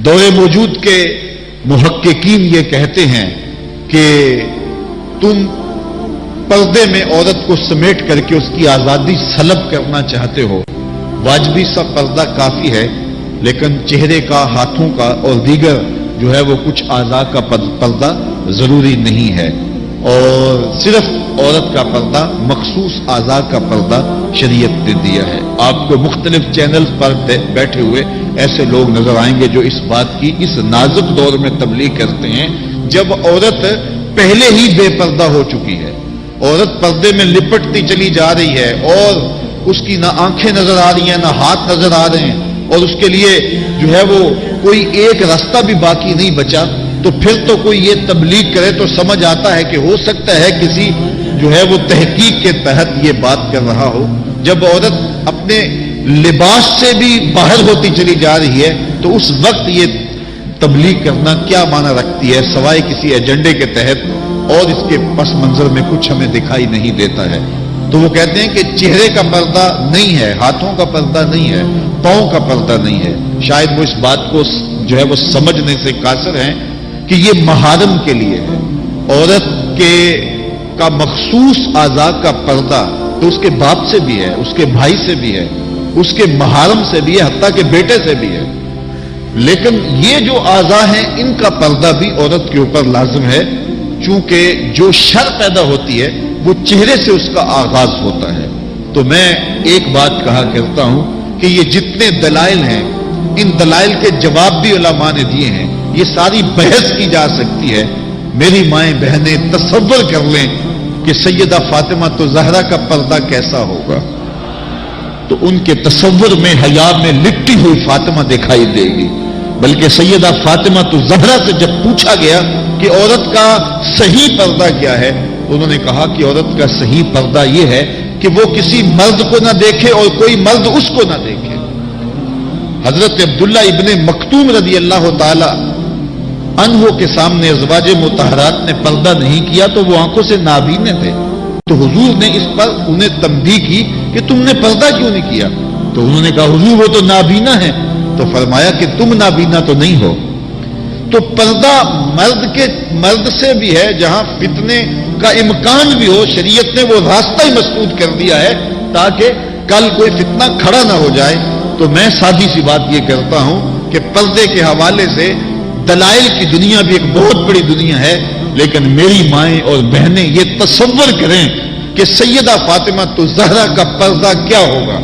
دور موجود کے محققین یہ کہتے ہیں کہ تم پردے میں عورت کو سمیٹ کر کے اس کی آزادی سلب کرنا چاہتے ہو، واجبی سا پردہ کافی ہے، لیکن چہرے کا، ہاتھوں کا اور دیگر جو ہے وہ کچھ اعضاء کا پردہ ضروری نہیں ہے، اور صرف عورت کا پردہ، مخصوص اعضاء کا پردہ شریعت نے دیا ہے۔ آپ کو مختلف چینلز پر بیٹھے ہوئے ایسے لوگ نظر آئیں گے جو اس بات کی اس نازک دور میں تبلیغ کرتے ہیں جب عورت پہلے ہی بے پردہ ہو چکی ہے، عورت پردے میں لپٹتی چلی جا رہی ہے اور اس کی نہ آنکھیں نظر آ رہی ہیں نہ ہاتھ نظر آ رہے ہیں، اور اس کے لیے جو ہے وہ کوئی ایک راستہ بھی باقی نہیں بچا، تو پھر تو کوئی یہ تبلیغ کرے تو سمجھ آتا ہے کہ ہو سکتا ہے کسی جو ہے وہ تحقیق کے تحت یہ بات کر رہا ہو۔ جب عورت اپنے لباس سے بھی باہر ہوتی چلی جا رہی ہے تو اس وقت یہ تبلیغ کرنا کیا معنی رکھتی ہے سوائے کسی ایجنڈے کے تحت، اور اس کے پس منظر میں کچھ ہمیں دکھائی نہیں دیتا ہے۔ تو وہ کہتے ہیں کہ چہرے کا پردہ نہیں ہے، ہاتھوں کا پردہ نہیں ہے، پاؤں کا پردہ نہیں ہے۔ شاید وہ اس بات کو جو ہے وہ سمجھنے سے قاصر ہیں کہ یہ محارم کے لیے ہے۔ عورت کا مخصوص اعضاء کا پردہ تو اس کے باپ سے بھی ہے، اس کے بھائی سے بھی ہے، اس کے محارم سے بھی ہے، حتیٰ کہ بیٹے سے بھی ہے، لیکن یہ جو اعضاء ہیں ان کا پردہ بھی عورت کے اوپر لازم ہے، چونکہ جو شر پیدا ہوتی ہے وہ چہرے سے اس کا آغاز ہوتا ہے۔ تو میں ایک بات کہا کرتا ہوں کہ یہ جتنے دلائل ہیں ان دلائل کے جواب بھی علماء نے دیے ہیں، یہ ساری بحث کی جا سکتی ہے۔ میری مائیں بہنیں تصور کر لیں کہ سیدہ فاطمہ تو زہرا کا پردہ کیسا ہوگا، تو ان کے تصور میں حیا میں لپٹی ہوئی فاطمہ دکھائی دے گی۔ بلکہ سیدہ فاطمہ تو زہرا سے جب پوچھا گیا کہ عورت کا صحیح پردہ کیا ہے، انہوں نے کہا کہ عورت کا صحیح پردہ یہ ہے کہ وہ کسی مرد کو نہ دیکھے اور کوئی مرد اس کو نہ دیکھے۔ حضرت عبداللہ ابن مکتوم رضی اللہ تعالی عنہ کے سامنے ازواج مطہرات نے پردہ نہیں کیا تو وہ آنکھوں سے نابینے تھے، تو حضور نے اس پر انہیں تنبیہ کی کہ تم نے پردہ کیوں نہیں کیا؟ تو انہوں نے کہا حضور وہ تو نابینا ہے، تو فرمایا کہ تم نابینا تو نہیں ہو۔ تو پردہ مرد سے بھی ہے، جہاں فتنے کا امکان بھی ہو، شریعت نے وہ راستہ ہی مسدود کر دیا ہے تاکہ کل کوئی فتنہ کھڑا نہ ہو جائے۔ تو میں سادی سی بات یہ کرتا ہوں کہ پردے کے حوالے سے دلائل کی دنیا بھی ایک بہت بڑی دنیا ہے، لیکن میری مائیں اور بہنیں یہ تصور کریں کہ سیدہ فاطمہ تو زہرا کا پردہ کیا ہوگا،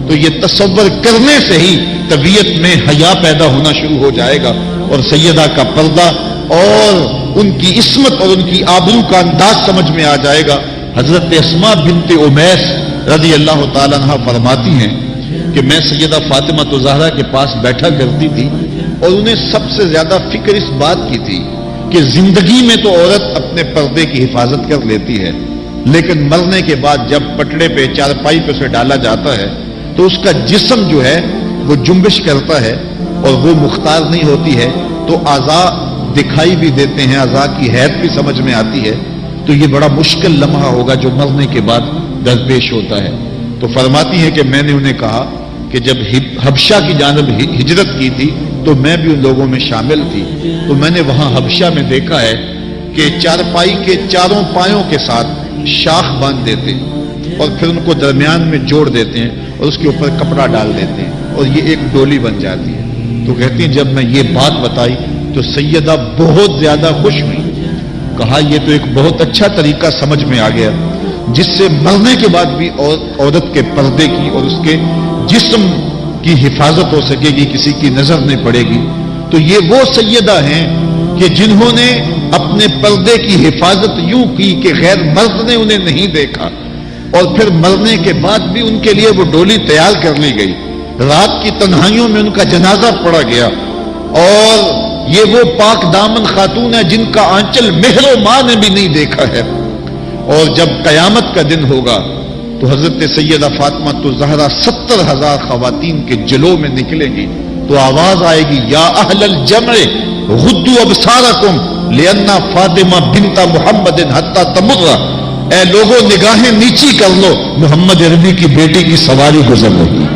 تو یہ تصور کرنے سے ہی طبیعت میں حیا پیدا ہونا شروع ہو جائے گا، اور سیدہ کا پردہ اور ان کی عصمت اور ان کی آبرو کا انداز سمجھ میں آ جائے گا۔ حضرت اسماء بنت امیس رضی اللہ تعالیٰ عنہ فرماتی ہیں کہ میں سیدہ فاطمہ تو زہرا کے پاس بیٹھا کرتی تھی، اور انہیں سب سے زیادہ فکر اس بات کی تھی کہ زندگی میں تو عورت اپنے پردے کی حفاظت کر لیتی ہے، لیکن مرنے کے بعد جب پٹڑے پہ چارپائی پہ اسے ڈالا جاتا ہے تو اس کا جسم جو ہے وہ جنبش کرتا ہے اور وہ مختار نہیں ہوتی ہے، تو اعضاء دکھائی بھی دیتے ہیں، اعضاء کی حیت بھی سمجھ میں آتی ہے، تو یہ بڑا مشکل لمحہ ہوگا جو مرنے کے بعد درپیش ہوتا ہے۔ تو فرماتی ہے کہ میں نے انہیں کہا کہ جب حبشہ کی جانب ہجرت کی تھی تو میں بھی ان لوگوں میں شامل تھی، تو میں نے وہاں حبشہ میں دیکھا ہے کہ چارپائی کے چاروں پایوں کے ساتھ شاخ باندھ دیتے ہیں اور پھر ان کو درمیان میں جوڑ دیتے ہیں اور اس کے اوپر کپڑا ڈال دیتے ہیں اور یہ ایک ڈولی بن جاتی ہے۔ تو کہتی ہیں جب میں یہ بات بتائی تو سیدہ بہت زیادہ خوش ہوئی، کہا یہ تو ایک بہت اچھا طریقہ سمجھ میں آ گیا جس سے مرنے کے بعد بھی عورت کے پردے کی اور اس کے جسم کی حفاظت ہو سکے گی، کسی کی نظر نہیں پڑے گی۔ تو یہ وہ سیدہ ہیں کہ جنہوں نے اپنے پردے کی حفاظت یوں کی کہ غیر مرد نے انہیں نہیں دیکھا، اور پھر مرنے کے بعد بھی ان کے لیے وہ ڈولی تیار کر لی گئی، رات کی تنہائیوں میں ان کا جنازہ پڑا گیا، اور یہ وہ پاک دامن خاتون ہے جن کا آنچل مہر و ماں نے بھی نہیں دیکھا ہے۔ اور جب قیامت کا دن ہوگا تو حضرت سیدہ فاطمہ تو زہرا 70,000 خواتین کے جلو میں نکلیں گی، تو آواز آئے گی یا اہل الجمع غدوا ابصارکم لأن فاطمہ بنت محمد حتی تمر، اے لوگوں نگاہیں نیچی کر لو، محمد عربی کی بیٹی کی سواری گزر رہی ہے۔